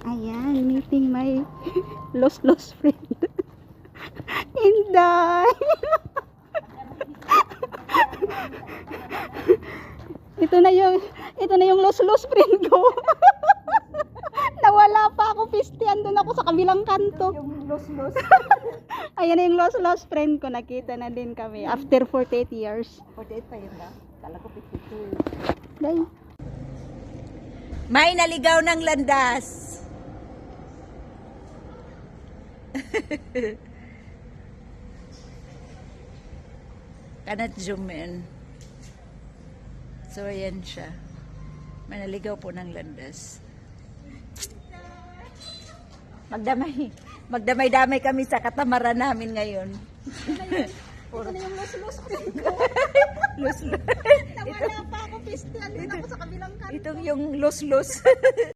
Ayan, meeting my lost friend. Inday! ito na yung lost friend ko. Nawala pa ako, piste. Andun ako sa kabilang kanto. Yung los-los. Ayan na yung lost friend ko. Nakita na din kami after 48 years. 48 pa yun ba? Kala ko 52. Day. May naligaw ng landas. Cannot zoom in. So, ayan siya. May naligaw po ng landas. Magdamay-damay kami sa katamaran namin ngayon. Ito na yung lost friend ko. Los-los. Nawala pa ako, piste. Andun ako sa kabilang kanto. Itong yung los-los.